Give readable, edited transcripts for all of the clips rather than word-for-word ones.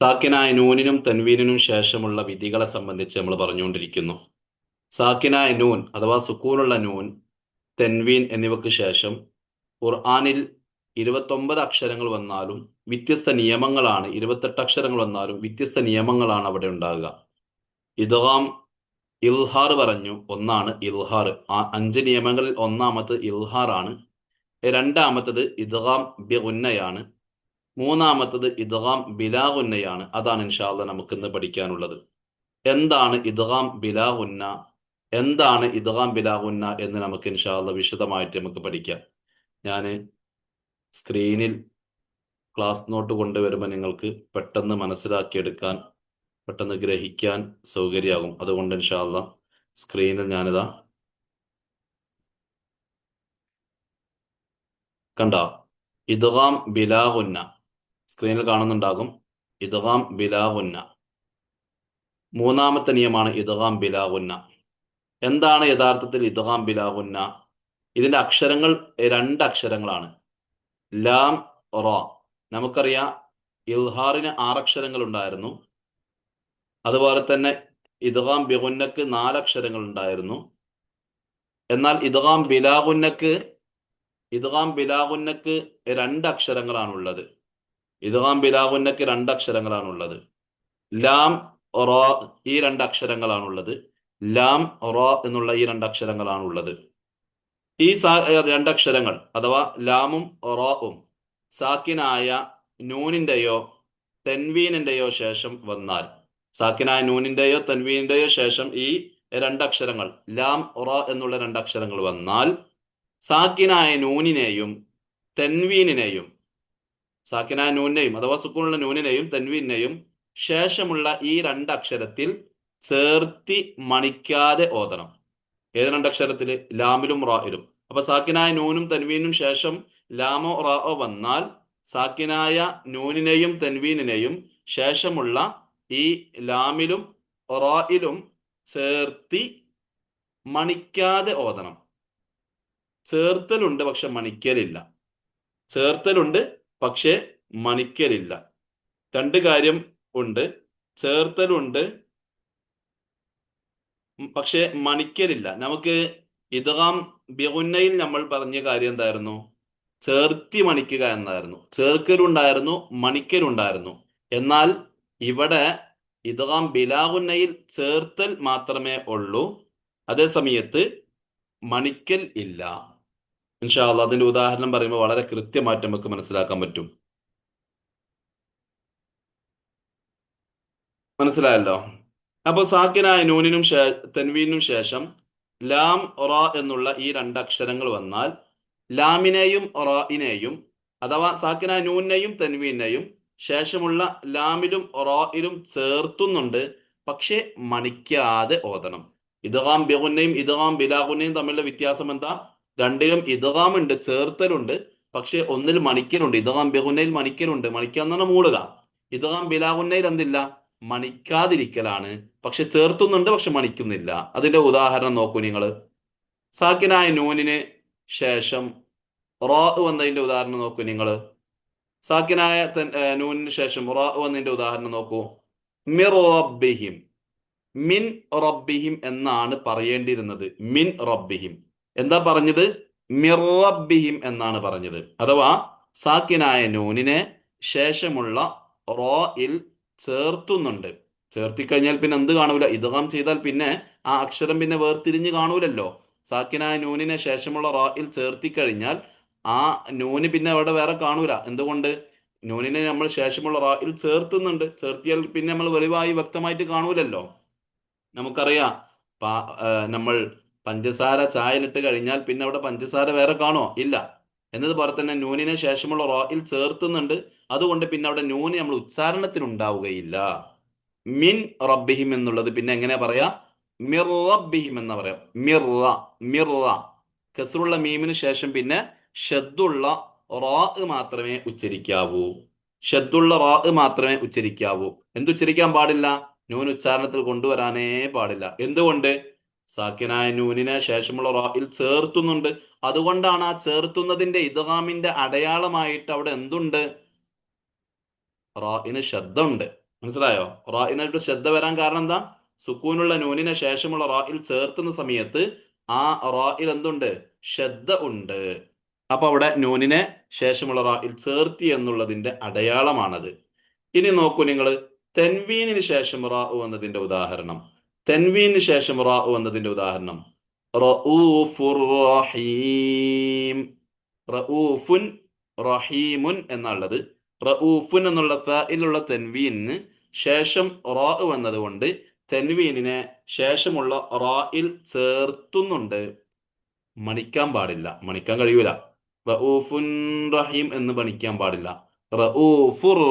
സാക്കിനായ നൂനിനും തൻവീനിനും ശേഷമുള്ള വിധികളെ സംബന്ധിച്ച് നമ്മൾ പറഞ്ഞുകൊണ്ടിരിക്കുന്നു. സാക്കിനായ നൂൻ അഥവാ സുക്കൂനുള്ള നൂൻ, തെൻവീൻ എന്നിവയ്ക്ക് ശേഷം ഖുർആനിൽ 29 അക്ഷരങ്ങൾ വന്നാലും വ്യത്യസ്ത നിയമങ്ങളാണ്, 28 അക്ഷരങ്ങൾ വന്നാലും വ്യത്യസ്ത നിയമങ്ങളാണ് അവിടെ ഉണ്ടാകുക. ഇദ്ഗാം, ഇൽഹാർ പറഞ്ഞു. ഒന്നാണ് ഇൽഹാർ. ആ 5 നിയമങ്ങളിൽ ഒന്നാമത് ഇൽഹാർ ആണ്. രണ്ടാമത്തത് ഇദ്ഗാം ബി ഗുന്നയാണ്. മൂന്നാമത്തത് ഇദ്ഗാം ബിലാ ഗുന്നയാണ്. അതാണ് ഇൻഷാ അല്ലാഹ് നമുക്ക് ഇന്ന് പഠിക്കാനുള്ളത്. എന്താണ് ഇദ്ഗാം ബിലാ ഗുന്ന, എന്താണ് ഇദ്ഗാം ബിലാ ഗുന്ന എന്ന് നമുക്ക് ഇൻഷാ അല്ലാഹ് വിശദമായിട്ട് നമുക്ക് പഠിക്കാം. ഞാൻ സ്ക്രീനിൽ ക്ലാസ് നോട്ട് കൊണ്ടുവരുമ്പോൾ നിങ്ങൾക്ക് പെട്ടെന്ന് മനസ്സിലാക്കിയെടുക്കാൻ, പെട്ടെന്ന് ഗ്രഹിക്കാൻ സൗകര്യമാകും. അതുകൊണ്ട് ഇൻഷാ അല്ലാഹ് സ്ക്രീനിൽ ഞാനിതാ കണ്ട ഇദ്ഗാം ബിലാ ഗുന്ന സ്ക്രീനിൽ കാണുന്നുണ്ടാകും. ഇദ്ഗാം ബിലാ ഗുന്ന മൂന്നാമത്തെ നിയമമാണ് ഇദ്ഗാം ബിലാ ഗുന്ന. എന്താണ് യഥാർത്ഥത്തിൽ ഇദ്ഗാം ബിലാ ഗുന്ന? ഇതിന്റെ അക്ഷരങ്ങൾ 2 അക്ഷരങ്ങളാണ്. ലാം, റ. നമുക്കറിയാം ഇൽഹാറിന് 6 അക്ഷരങ്ങൾ ഉണ്ടായിരുന്നു. അതുപോലെ തന്നെ ഇദ്ഗാം ബിഗുന്നക്ക് 4 അക്ഷരങ്ങൾ ഉണ്ടായിരുന്നു. എന്നാൽ ഇദ്ഗാം ബിലാഗുന്നക്ക് 2 അക്ഷരങ്ങളാണുള്ളത്. ഇദ്ഗാം ബിലാഗുന്നക്ക് 2 അക്ഷരങ്ങളാണുള്ളത്. ലാം, റ, ഈ 2 അക്ഷരങ്ങളാണുള്ളത്. ലാം, റ എന്നുള്ള ഈ 2 അക്ഷരങ്ങളാണുള്ളത്. ഈ 2 അക്ഷരങ്ങൾ അഥവാ ലാമും റോവും സാക്കിനായ നൂനിന്റെയോ തെൻവീനിന്റെയോ ശേഷം വന്നാൽ, സാക്കിനായ നൂനിന്റെയോ തെൻവീനിന്റെയോ ശേഷം ഈ 2 അക്ഷരങ്ങൾ ലാം, റ എന്നുള്ള 2 അക്ഷരങ്ങൾ വന്നാൽ സാക്കിനായ നൂനിനെയും തെൻവീനിനെയും, സാക്കിനായ നൂനിനെയും അഥവാ സുക്കൂണുള്ള നൂനിനെയും തെൻവീനിനെയും ശേഷമുള്ള ഈ 2 അക്ഷരത്തിൽ ചേർത്തി മണിക്കാതെ ഓതണം. ഏത് 2 അക്ഷരത്തില്? ലാമിലും റായിലും. അപ്പൊ സാക്കിനായ നൂനും തൻവീനും ശേഷം ലാമോ റാഓ വന്നാൽ സാക്കിനായ നൂനിനെയും തൻവീനിനെയും ശേഷമുള്ള ഈ ലാമിലും റായിലും ചേർത്തി മണിക്കാതെ ഓതണം. ചേർത്തലുണ്ട് പക്ഷെ മണിക്കലില്ല. ചേർത്തലുണ്ട് പക്ഷെ മണിക്കലില്ല. 2 കാര്യം ഉണ്ട്. ചേർത്തലുണ്ട് പക്ഷെ മണിക്കലില്ല. നമുക്ക് ഇദ്ഗാം ബിഗുന്നയിൽ നമ്മൾ പറഞ്ഞ കാര്യം എന്തായിരുന്നു? ചേർത്തി മണിക്കുക എന്നായിരുന്നു. ചേർക്കലുണ്ടായിരുന്നു, മണിക്കലുണ്ടായിരുന്നു. എന്നാൽ ഇവിടെ ഇദ്ഗാം ബിലാഗുന്നയിൽ ചേർത്തൽ മാത്രമേ ഉള്ളൂ, അതേ സമയത്ത് മണിക്കൽ ഇല്ല. ഇൻഷാ അല്ലാഹ് അതിന്റെ ഉദാഹരണം പറയുമ്പോൾ വളരെ കൃത്യമായിട്ട് നമുക്ക് മനസ്സിലാക്കാൻ പറ്റും. മനസ്സിലായല്ലോ? അപ്പൊ സാക്കിനായ നൂനിനും തൻവീനും ശേഷം ലാം, റ എന്നുള്ള ഈ 2 അക്ഷരങ്ങൾ വന്നാൽ ലാമിനെയും റായിനെയും അഥവാ സാക്കിനായ നൂനിനെയും തൻവീനെയും ശേഷമുള്ള ലാമിലും റായിലും ചേർത്തുന്നുണ്ട്, പക്ഷെ മണിക്കാതെ ഓതണം. ഇദ്ഗാം ബിഗുന്നയും ഇദ്ഗാം ബിലാഗുന്നയും തമ്മിലുള്ള വ്യത്യാസം എന്താ? രണ്ടിലും ഇദ്ഗാം ഉണ്ട്, ചേർത്തലുണ്ട്. പക്ഷെ ഒന്നിൽ മണിക്കലുണ്ട്. ഇദ്ഗാം ബിഗുന്നയിൽ മണിക്കലുണ്ട്. മണിക്കാന്ന് പറഞ്ഞാൽ മൂടുക. ഇദ്ഗാം ബിലാഗുന്നയിൽ എന്തില്ല? മണിക്കാതിരിക്കലാണ്. പക്ഷെ ചേർത്തുന്നുണ്ട്, പക്ഷെ മണിക്കുന്നില്ല. അതിന്റെ ഉദാഹരണം നോക്കൂ നിങ്ങൾ. സാക്കിനായ നൂനിന് ശേഷം റോ വന്നതിന്റെ ഉദാഹരണം നോക്കൂ നിങ്ങൾ. സാക്കിനായ നൂനിന് ശേഷം റോ വന്നതിന്റെ ഉദാഹരണം നോക്കൂ. മിർ റബ്ബിഹിം. മിൻ റബ്ബിഹിം എന്നാണ് പറയേണ്ടിയിരുന്നത്. മിൻ റബ്ബിഹിം. എന്താ പറഞ്ഞത്? മിർ റബ്ബിഹിം എന്നാണ് പറഞ്ഞത്. അഥവാ സാക്കിനായ നൂനിനെ ശേഷമുള്ള റോയിൽ ചേർത്തുന്നുണ്ട്. ചേർത്തിക്കഴിഞ്ഞാൽ പിന്നെ എന്ത് കാണൂല? ഇദ്ഗാം ചെയ്താൽ പിന്നെ ആ അക്ഷരം പിന്നെ വേർതിരിഞ്ഞ് കാണൂലല്ലോ. സാക്കിനായ നൂനിനെ ശേഷമുള്ള റായിൽ ചേർത്തിക്കഴിഞ്ഞാൽ ആ നൂന് പിന്നെ അവിടെ വേറെ കാണൂല. എന്തുകൊണ്ട്? നൂനിനെ നമ്മൾ ശേഷമുള്ള റായിൽ ചേർത്തുന്നുണ്ട്. ചേർത്തിയാൽ പിന്നെ നമ്മൾ വെളിവായി വ്യക്തമായിട്ട് കാണൂലല്ലോ. നമുക്കറിയാം, നമ്മൾ പഞ്ചസാര ചായയിലിട്ട് കഴിഞ്ഞാൽ പിന്നെ അവിടെ പഞ്ചസാര വേറെ കാണോ? ഇല്ല. എന്നതുപോലെ തന്നെ നൂനിനെ ശേഷമുള്ള റായിൽ ചേർത്തുന്നുണ്ട്. അതുകൊണ്ട് പിന്നെ അവിടെ നൂന് നമ്മൾ ഉച്ചാരണത്തിന് ഉണ്ടാവുകയില്ല. മിൻ റബ്ബിഹിം എന്നുള്ളത് പിന്നെ എങ്ങനെ പറയാ? മിർ റബ്ബിഹിം എന്ന് പറയാം. മിറ, മിറ. കസ്റുള്ള മീമിന് ശേഷം പിന്നെ ഷദ്ദുള്ള റാ മാത്രമേ ഉച്ചരിക്കാവൂ. ഷദ്ദുള്ള റാ മാത്രമേ ഉച്ചരിക്കാവൂ. എന്തുച്ചരിക്കാൻ പാടില്ല? നൂൻ ഉച്ചാരണത്തിൽ കൊണ്ടുവരാനേ പാടില്ല. എന്തുകൊണ്ട്? സാക്കിനായ നൂനിനെ ശേഷമുള്ള റായിൽ ചേർത്തുന്നുണ്ട്. അതുകൊണ്ടാണ് ആ ചേർത്തുന്നതിന്റെ ഇദ്ഗാമിന്റെ അടയാളമായിട്ട് അവിടെ എന്തുണ്ട്? റായിന് ശബ്ദമുണ്ട്. മനസ്സിലായോ? റായിനായിട്ട് ശ്രദ്ധ വരാൻ കാരണം എന്താ? സുക്കൂനുള്ള നൂനിനെ ശേഷമുള്ള റായിൽ ചേർത്തുന്ന സമയത്ത് ആ റായിൽ എന്തുണ്ട്? ശ്രദ്ധ ഉണ്ട്. അപ്പൊ അവിടെ നൂനിനെ ശേഷമുള്ള റായിൽ ചേർത്തി എന്നുള്ളതിന്റെ അടയാളമാണത്. ഇനി നോക്കൂ നിങ്ങൾ, തെൻവീനിന് ശേഷം റാ വന്നതിന്റെ ഉദാഹരണം. തെൻവീനിന് ശേഷം റാ വന്നതിന്റെ ഉദാഹരണം റഊഫുർ റഹീം. റഊഫുൻ റഹീമുൻ എന്നുള്ളത്, റഊഫുൻ എന്നുള്ള ഫായിലുള്ള തെൻവീനിന് ശേഷം റാ വന്നതുകൊണ്ട് തെൻവീനിനെ ശേഷമുള്ള റായിൽ ചേർത്തുന്നുണ്ട്. മണിക്കാൻ പാടില്ല, മണിക്കാൻ കഴിയൂല. റഊഫുൻ റഹീം എന്ന് മണിക്കാൻ പാടില്ല. റഊഫുർ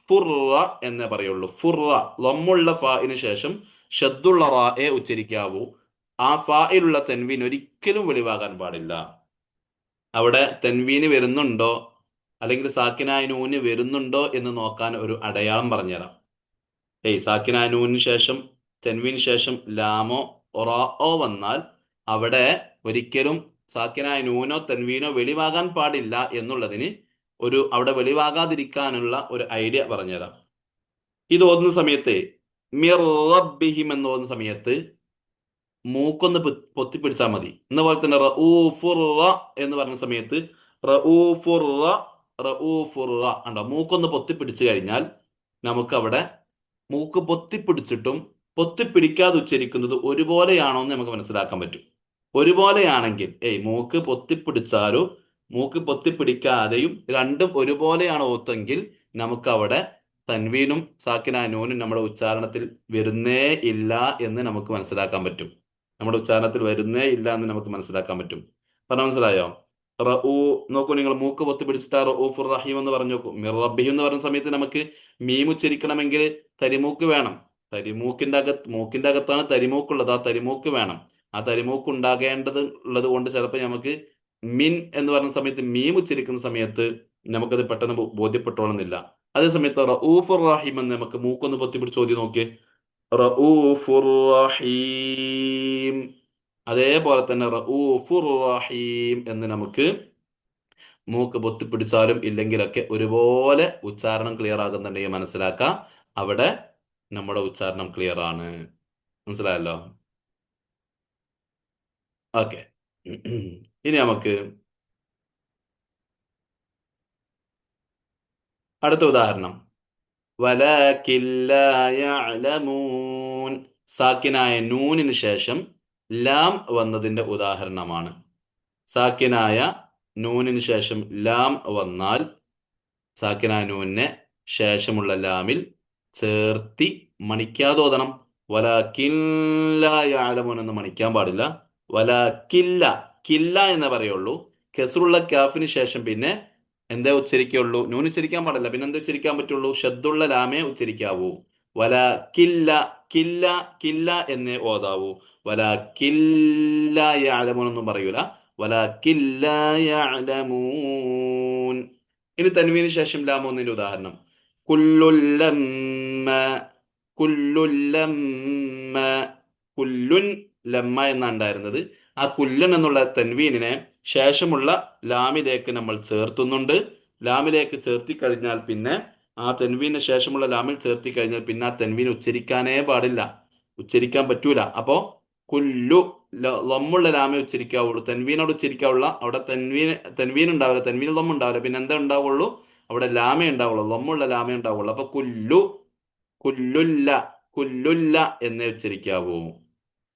ഫുറ എന്നേ പറയുള്ളൂ. ഫുറ ലമ്മുള്ള ഫായിന് ശേഷം ഷദ്ദുള്ള റായെ ഉച്ചരിക്കാവൂ. ആ ഫായിലുള്ള തെൻവീൻ ഒരിക്കലും വെളിവാകാൻ പാടില്ല. അവിടെ തെൻവീന് വരുന്നുണ്ടോ അല്ലെങ്കിൽ സാക്കിനായ നൂന് വരുന്നുണ്ടോ എന്ന് നോക്കാൻ ഒരു അടയാളം പറഞ്ഞുതരാം. സാക്കിനായ നൂനിന് ശേഷം തെൻവീന് ശേഷം ലാമോ റാഓ വന്നാൽ അവിടെ ഒരിക്കലും സാക്കിനായ നൂനോ തെൻവീനോ വെളിവാകാൻ പാടില്ല എന്നുള്ളതിന് അവിടെ വെളിവാകാതിരിക്കാനുള്ള ഒരു ഐഡിയ പറഞ്ഞുതരാം. ഇത് ഓതുന്ന സമയത്ത് മിർ റബ്ബിഹിം എന്ന് ഓതുന്ന സമയത്ത് മൂക്കൊന്ന് പൊത്തിപ്പിടിച്ചാൽ മതി. എന്നപോലെ തന്നെ റഊഫുർ എന്ന് പറഞ്ഞ സമയത്ത് റഊഫുർ റഊഫുർ ഉണ്ടോ, മൂക്കൊന്ന് പൊത്തിപ്പിടിച്ചു കഴിഞ്ഞാൽ നമുക്ക് അവിടെ മൂക്ക് പൊത്തിപ്പിടിച്ചിട്ടും പൊത്തിപ്പിടിക്കാതെ ഉച്ചരിക്കുന്നത് ഒരുപോലെയാണോ എന്ന് നമുക്ക് മനസ്സിലാക്കാൻ പറ്റും. ഒരുപോലെയാണെങ്കിൽ മൂക്ക് പൊത്തിപ്പിടിച്ചാലും മൂക്ക് പൊത്തിപ്പിടിക്കാതെയും രണ്ടും ഒരുപോലെയാണ് ഓത്തെങ്കിൽ നമുക്ക് അവിടെ തൻവീനും സാക്കിനായ നൂനും നമ്മുടെ ഉച്ചാരണത്തിൽ വരുന്നേ ഇല്ല എന്ന് നമുക്ക് മനസ്സിലാക്കാൻ പറ്റും. നമ്മുടെ ഉച്ചാരണത്തിൽ വരുന്നേ ഇല്ല എന്ന് നമുക്ക് മനസ്സിലാക്കാൻ പറ്റും. പറഞ്ഞ മനസ്സിലായോ? റഊ നോക്കൂ, നിങ്ങൾ മൂക്ക് പൊത്തി പിടിച്ചിട്ട് റഊഫുർ റഹീം എന്ന് പറഞ്ഞു നോക്കൂ. മിർ റബ്ബിഹിം എന്ന് പറയുന്ന സമയത്ത് നമുക്ക് മീം ഉച്ചരിക്കണമെങ്കിൽ തരിമൂക്ക് വേണം. മൂക്കിന്റെ അകത്താണ് തരിമൂക്കുള്ളത്. ആ തരിമൂക്ക് വേണം. ആ തരിമൂക്ക് ഉണ്ടാകേണ്ടത് ഉള്ളത് കൊണ്ട് ചിലപ്പോൾ നമുക്ക് മിൻ എന്ന് പറയുന്ന സമയത്ത് മീം ഉച്ചരിക്കുന്ന സമയത്ത് നമുക്കത് പെട്ടെന്ന് ബോധ്യപ്പെട്ടോളുന്നില്ല. അതേ സമയത്ത് റഊഫുർ റഹീം എന്ന് നമുക്ക് മൂക്കൊന്ന് പൊത്തി പിടിച്ച് ചോദ്യം നോക്കിയേ. റഊഫുർ റഹീം. അതേപോലെ തന്നെ റഊഫുർ റഹീം എന്ന് നമുക്ക് മൂക്ക് പൊത്തിപ്പിടിച്ചാലും ഇല്ലെങ്കിലൊക്കെ ഒരുപോലെ ഉച്ചാരണം ക്ലിയർ ആകുന്നുണ്ടെങ്കിൽ മനസ്സിലാക്കാം അവിടെ നമ്മുടെ ഉച്ചാരണം ക്ലിയർ ആണ്. മനസ്സിലായല്ലോ? ഓക്കെ. ഇനി നമുക്ക് അടുത്ത ഉദാഹരണം. വലാകിൻ ലാ യഅലമൂൻ. സാക്കിനായ നൂനിന് ശേഷം ലാം വന്നതിന്റെ ഉദാഹരണമാണ്. സാക്കിനായ നൂനിന് ശേഷം ലാം വന്നാൽ സാക്കിനായ നൂനിനെ ശേഷമുള്ള ലാമിൽ ചേർത്തി മണിക്കാതെ ഓതണം. വലാകിൻ ലാ യഅലമൂൻ എന്ന് മണിക്കാൻ പാടില്ല. വലാകില്ല, കില്ല എന്നേ പറയുള്ളൂ. കെസ്റുള്ള കാഫിന് ശേഷം പിന്നെ എന്തേ ഉച്ചരിക്കുള്ളൂ? നൂൻ ഉച്ചരിക്കാൻ പാടില്ല. പിന്നെ എന്താ ഉച്ചരിക്കാൻ പറ്റുള്ളൂ? ഷദ്ദുള്ള ലാമേ ഉച്ചരിക്കാവൂ. വല കില്ല, കില്ല കില്ല എന്നേ ഓതാവൂ. വല കില്ല യഅലമൂൻ ഒന്നും പറയൂല. വല കില്ല യഅലമൂൻ. ഇനി തൻവീന് ശേഷം ലാം ഒന്നിന്റെ ഉദാഹരണം. കുല്ലുല്ലമ്മ. കുല്ലുല്ലമ്മ. കുല്ലുൻ ലമ്മ എന്നാണ് ഉണ്ടായിരുന്നത്. ആ കുല്ലൻ എന്നുള്ള തൻവീനിനെ ശേഷമുള്ള ലാമിലേക്ക് നമ്മൾ ചേർത്തുന്നുണ്ട്. ലാമിലേക്ക് ചേർത്തി കഴിഞ്ഞാൽ പിന്നെ ആ തെൻവീന് ശേഷമുള്ള ലാമിൽ ചേർത്തി കഴിഞ്ഞാൽ പിന്നെ ആ തെൻവീൻ ഉച്ചരിക്കാനേ പാടില്ല, ഉച്ചരിക്കാൻ പറ്റൂല. അപ്പോ കുല്ലു ലമ്മുള്ള ലാമേ ഉച്ചരിക്കാവുള്ളൂ. തെൻവീനോട് ഉച്ചരിക്കാവുള്ള അവിടെ തെൻവീൻ ഉണ്ടാവില്ല, തെൻവീൻ ലൊമ്മ ഉണ്ടാവില്ല. പിന്നെ എന്താ ഉണ്ടാവുള്ളൂ? അവിടെ ലാമേ ഉണ്ടാവുള്ളൂ, ലൊമ്മുള്ള ലാമേ ഉണ്ടാവുള്ളൂ. അപ്പൊ കുല്ലു, കുല്ലുല്ല, കുല്ലുല്ല എന്നേ ഉച്ചരിക്കാവൂ.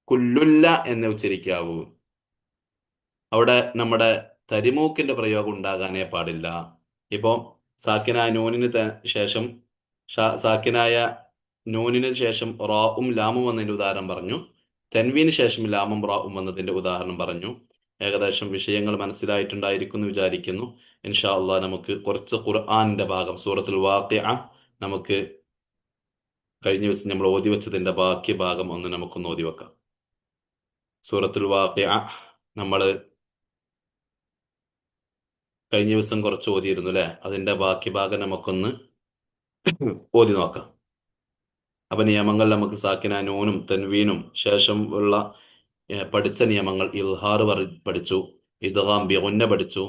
കുല്ലുല്ല എന്നേ ഉച്ചരിക്കാവൂ. അവിടെ നമ്മുടെ തരിമൂക്കിന്റെ പ്രയോഗം ഉണ്ടാകാനേ പാടില്ല. ഇപ്പോ സാക്കിനായ നൂനിന് ശേഷം സാക്കിനായ നൂനിന് ശേഷം റാവും ലാമും വന്നതിന്റെ ഉദാഹരണം പറഞ്ഞു. തെൻവീന് ശേഷം ലാമും റാവും വന്നതിന്റെ ഉദാഹരണം പറഞ്ഞു. ഏകദേശം വിഷയങ്ങൾ മനസ്സിലായിട്ടുണ്ടായിരിക്കുന്നു വിചാരിക്കുന്നു. ഇൻഷാ അള്ളാഹ് നമുക്ക് കുറച്ച് ഖുർആനിന്റെ ഭാഗം സൂറത്തുൽ വാഖിഅ നമുക്ക് കഴിഞ്ഞ ദിവസം നമ്മൾ ഓതി വെച്ചതിന്റെ ബാക്കി ഭാഗം ഒന്ന് നമുക്കൊന്ന് ഓതി വെക്കാം. സൂറത്തുൽ വാഖിഅ നമ്മൾ കഴിഞ്ഞ ദിവസം കുറച്ച് ഓതിയിരുന്നു അല്ലെ? അതിന്റെ ബാക്കി ഭാഗം നമുക്കൊന്ന് ഓതി നോക്കാം. അപ്പൊ നിയമങ്ങൾ നമുക്ക് സാക്കിന നൂനും തൻവീനും ശേഷം ഉള്ള പഠിച്ച നിയമങ്ങൾ ഇൽഹാർ പഠിച്ചു, ഇദ്ഗാം ബിഗുന്ന പഠിച്ചു,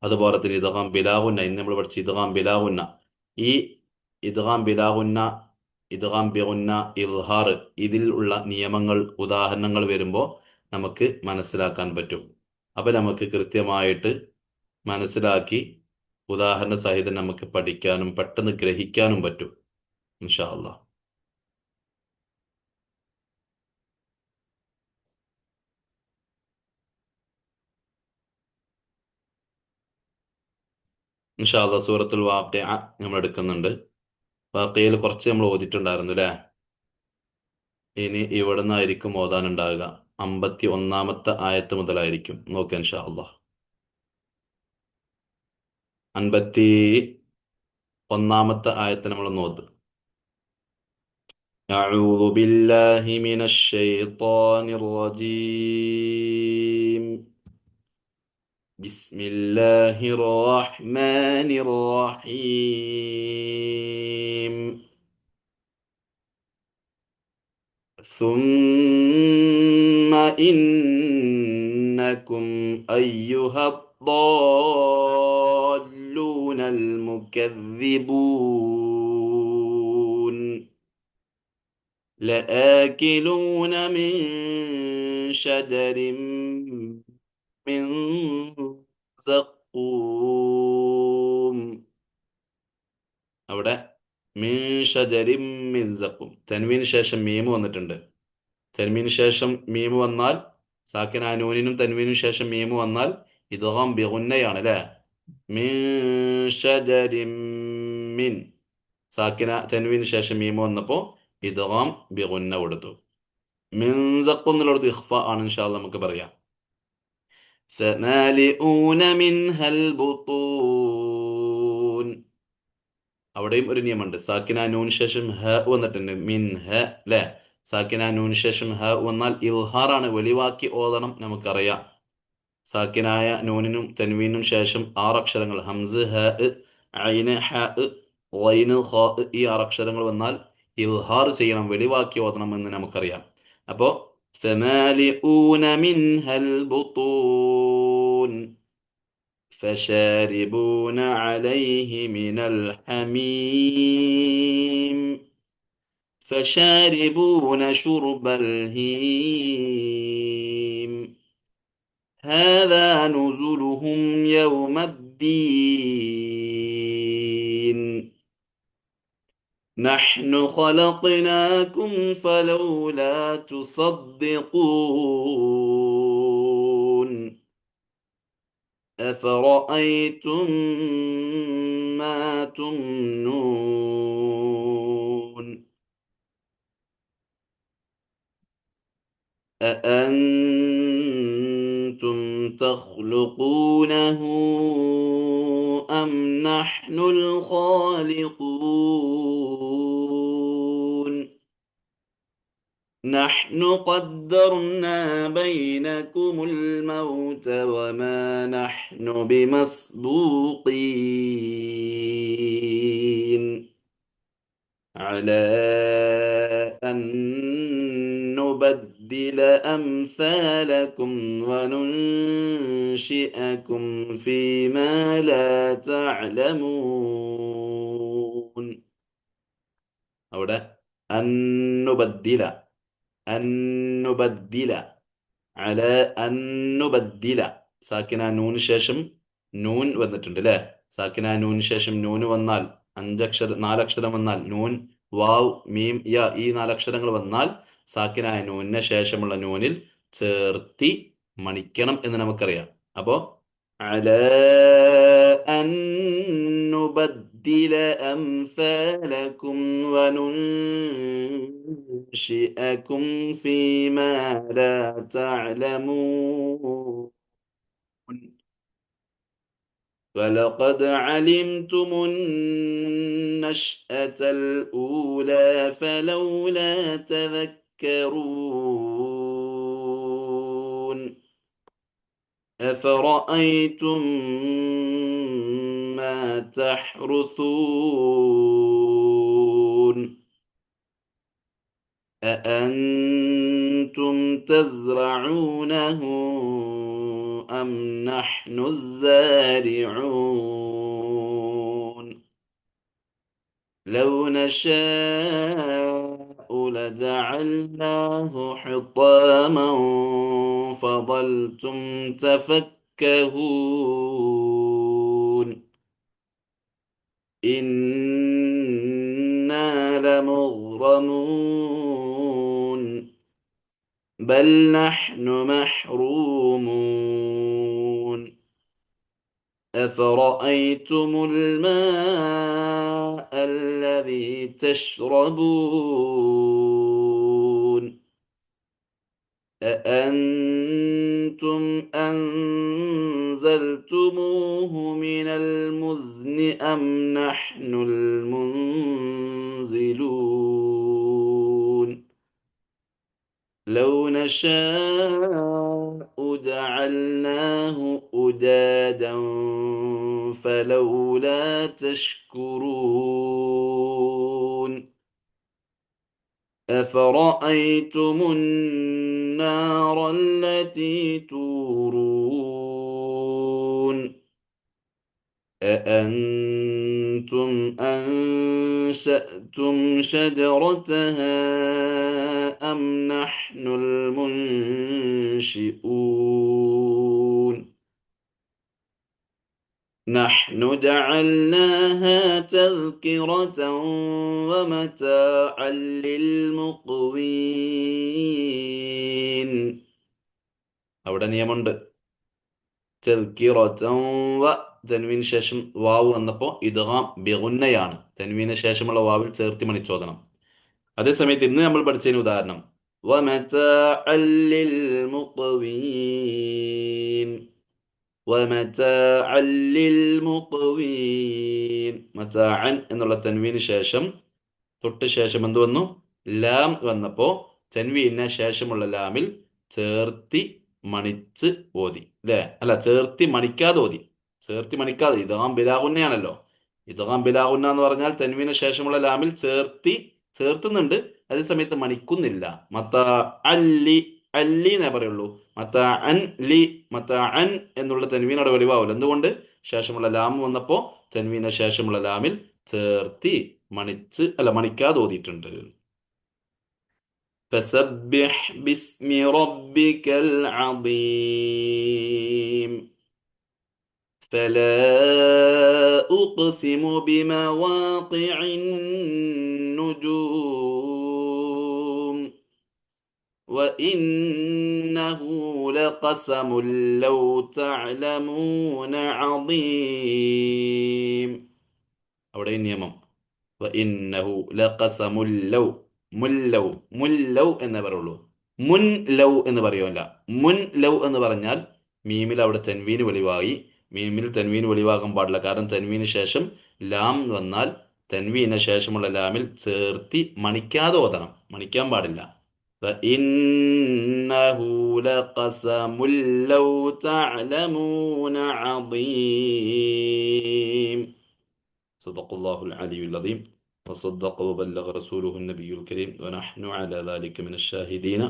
അതുപോലെ തന്നെ ഇദ്ഗാം ബിലാഗുന്ന. ഇന്ന് നമ്മൾ പഠിച്ച ഇദ്ഗാം ബിലാഗുന്ന. ഈ ഇദ്ഗാം ബിലാഗുന്ന ഇദ്ഗാം ബിഗുന്ന, ഇൽഹാർ, ഇതിൽ ഉള്ള നിയമങ്ങൾ ഉദാഹരണങ്ങൾ വരുമ്പോൾ നമുക്ക് മനസ്സിലാക്കാൻ പറ്റും. അപ്പം നമുക്ക് കൃത്യമായിട്ട് മനസ്സിലാക്കി ഉദാഹരണ സഹിതം നമുക്ക് പഠിക്കാനും പെട്ടെന്ന് ഗ്രഹിക്കാനും പറ്റും ഇൻഷാ അല്ലാഹ്. ഇൻഷാ അല്ലാഹ് സൂറത്തുൽ വാഖിഅ നമ്മൾ എടുക്കുന്നുണ്ട്. വാഖിയയിൽ കുറച്ച് നമ്മൾ ഓതിയിട്ടുണ്ടായിരുന്നു അല്ലേ? ഇനി ഇവിടെ നിന്നായിരിക്കും ഓതാനുണ്ടാവുക. 51-ാമത്തെ ആയത്ത് മുതലായിരിക്കും. നോക്കാം ഇൻഷാ അല്ലാഹ്. 51-ാമത്തെ ആയത്ത് നമ്മൾ ഓത്. أعوذ بالله من الشيطان الرجيم. بسم الله الرحمن الرحيم. ثم إنكم أيها الضالون المكذبون لآكلون من شجر من زقوم. അവിടെ മിൻ ഷജരിം മിൻ സഖൂം, തൻവീന് ശേഷം മീമ് വന്നിട്ടുണ്ട്. തൻവീന് ശേഷം മീമ് വന്നാൽ, സാക്കിന നൂനിനും തൻവീനും ശേഷം മീമ് വന്നാൽ ഇദ്ഗാം ബിഗുന്നയാണ് അല്ലേ? മിൻ ഷജരിം മിൻ, സാക്കിന തൻവീന് ശേഷം മീമ് വന്നപ്പോൾ ഇദ്ഗാം ബിഗുന്ന കൊടുത്തു. മിൻ സഖൂം എന്നുള്ളത് ഇഖ്ഫ ആണ്. ഇൻഷാ അല്ലാഹ് നമുക്ക് പറയാം. ഫമാലിഊന മിൻഹൽ ബുത്തൂൻ, അവിടെയും ഒരു നിയമമുണ്ട്. സാക്കിന നൂന് ശേഷം ഹ വന്നിട്ടുണ്ട്, മിൻ ഹ അല്ലെ? സാക്കിന നൂന് ശേഷം ഹ വന്നാൽ ഇൽഹാറാണ്, വെളിവാക്കി ഓതണം, നമുക്കറിയാം. സാക്കിനായ നൂനിനും തൻവീനും ശേഷം 6 അക്ഷരങ്ങൾ ഹംസ്, ഹ, ഐന്, ഹ, ഗൈന്, ഖാ, ഈ 6 അക്ഷരങ്ങൾ വന്നാൽ ഇൽഹാർ ചെയ്യണം, വെളിവാക്കി ഓതണം എന്ന് നമുക്കറിയാം. അപ്പോ ഫമാലിഊന മിൻഹൽ ബുത്തൂൻ فشاربون عليه من الحميم فشاربون شرب الهيم هذا نزلهم يوم الدين نحن خلقناكم فلولا تصدقون أفرأيتم ما تمنون أأنتم تخلقونه أم نحن الخالقون نحن قدرنا بينكم الموت وما نحن بمسبوقين على أن نبدل أمثالكم وننشئكم فيما لا تعلمون. അവിടെ അന്നുബദ്ദില, അന്നുബദ്ദില, അല അന്നുബദ്ദില, സാക്കിന നൂന് ശേഷം നൂൻ വന്നിട്ടുണ്ട് അല്ലേ? സാക്കിന നൂന് ശേഷം നൂന് വന്നാൽ 4 അക്ഷരം വന്നാൽ, നൂൻ, വാവ്, മീം, യ, ഈ 4 അക്ഷരങ്ങൾ വന്നാൽ സാക്കിനായ നൂനിന് ശേഷമുള്ള നൂനിൽ ചേർത്തി മണിക്കണം എന്ന് നമുക്കറിയാം. അപ്പോ അല അൻ നുബദ്ദില അംസാലകും വനുൻശിഅകും ഫീമാ ലാ തഅലമൂൻ ولقد علمتم النشأة الأولى فلولا تذكرون أفرأيتم ما تحرثون أأنتم تزرعونه أم نحن الزارعون لو نشاء لجعلناه حطاما فظلتم تفكهون إنا لمغرمون بل نحن محرومون أفرأيتم الماء الذي تشربون أأنتم أنزلتموه من المزن أم نحن المنزلون لو نشاء جعلناه أجاجا فلولا تشكرون أفرأيتم النار التي تورون أأنتم أنشأتم شجرتها أم نحن المنشئون نحن جعلناها تذكرة ومتاعا للمقوين അവിടെ നിയമമുണ്ട് തദ്കിറതൻ വ തൻവീന് ശേഷം വാവ് വന്നപ്പോൾ ഇദ്ഗാം ബിഗുന്നയാണ് തൻവീന് ശേഷമുള്ള വാവിൽ ചേർത്തി മണിച്ചോദനം അതേസമയത്ത് ഇന്ന് നമ്മൾ പഠിച്ചതിന് ഉദാഹരണം വമതാഅൻ ലിൽമുഖ്വീൻ വമതാഅൻ ലിൽമുഖ്വീൻ മതാഅൻ എന്നുള്ള തൻവീന് ശേഷം തൊട്ട് ശേഷം എന്ത് വന്നു ലാം വന്നപ്പോ തൻവീന് ശേഷമുള്ള ലാമിൽ ചേർത്തി മണിച്ച് ഓതി അല്ലേ അല്ല ചേർത്തി മണിക്കാതെ ഓതി ചേർത്തി മണിക്കാതെ ഇദ്ഗാം ബിലാഗുന്നയാണല്ലോ ഇദ്ഗാം ബിലാഗുന്ന എന്ന് പറഞ്ഞാൽ തൻവീന് ശേഷമുള്ള ലാമിൽ ചേർത്തുന്നുണ്ട് അതേ സമയത്ത് മണിക്കുന്നില്ല മത്ത അല്ലി അല്ലി എന്നേ പറയുള്ളൂ മത്ത അൻ ലി മത്ത അൻ എന്നുള്ള തൻവീനോടെ വെളിവാവില്ല എന്തുകൊണ്ട് ശേഷമുള്ള ലാം വന്നപ്പോ തൻവീന് ശേഷമുള്ള ലാമിൽ ചേർത്തി മണിച്ച് അല്ല മണിക്കാതെ ഓതിയിട്ടുണ്ട് فسبح باسم ربك العظيم فلا أقسم بمواقع النجوم وإنه لقسم لو تعلمون عظيم അവിടെ ഈ നിയമം വഇന്നഹു ലഖസമുൽ ലൗ മുല്ലൗ മുല്ലൗ എന്നേ പറയുള്ളൂ മുൻ ലൗ എന്ന് പറയുമല്ല മുൻ ലൗ എന്ന് പറഞ്ഞാൽ മീമിൽ അവിടെ തെൻവീന് വെളിവായി മീമിൽ തെൻവീന് വെളിവാകാൻ പാടില്ല കാരണം തെൻവീന് ശേഷം ലാം വന്നാൽ തെൻവീന് ശേഷമുള്ള ലാമിൽ ചേർത്തി മണിക്കാതെ ഓതണം മണിക്കാൻ പാടില്ല وإنه لقسم لو تعلمون عظيم صدق الله العلي العظيم وصدق وبلغ رسوله النبي الكريم ونحن على ذلك من الشاهدين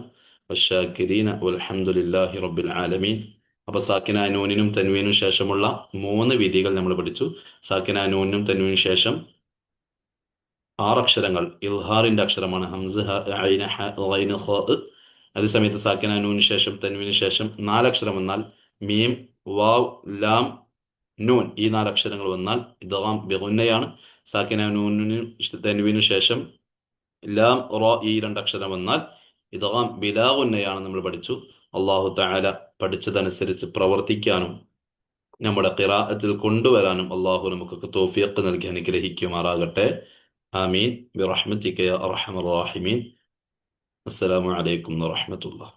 والشاكرين والحمد لله رب العالمين അപ്പോൾ സാക്കിന നൂനിനും തൻവീനും ശേഷമുള്ള 3 വിധികൾ നമ്മൾ പഠിച്ചു സാക്കിന നൂനിനും തൻവീനും ശേഷം 6 അക്ഷരങ്ങൾ ഇൽഹാറിന്റെ അക്ഷരമാണ് ഹംസ് ഹ ഐന ഹ ഗൈന ഖ അതേസമയത്ത് സാക്കിന നൂനിന് ശേഷം തൻവീന് ശേഷം 4 അക്ഷരം വന്നാൽ മീം വാവ് ലാം നൂൻ ഈ 4 അക്ഷരങ്ങൾ വന്നാൽ ഇദ്ഗാം ബിഗുന്നയാണ് സാക്കിന നൂനിന് തൻവീനു ശേഷം ലാം റ ഈ 2 അക്ഷരം വന്നാൽ ഇദ്ഗാം ബിലാഗുന്നയാണ് നമ്മൾ പഠിച്ചു അല്ലാഹു തആല പഠിച്ചതനുസരിച്ച് പ്രവർത്തിക്കാനും നമ്മുടെ ഖിറാഅത്തിൽ കൊണ്ടുവരാനും അല്ലാഹു നമുക്കൊക്കെ തൗഫീഖ് നൽകി അനുഗ്രഹിക്കുമാറാകട്ടെ ആമീൻ ബിറഹ്മതിക യാ അർഹമർ റഹീമീൻ അസ്സലാമു അലൈക്കും വറഹ്മത്തുള്ളാഹി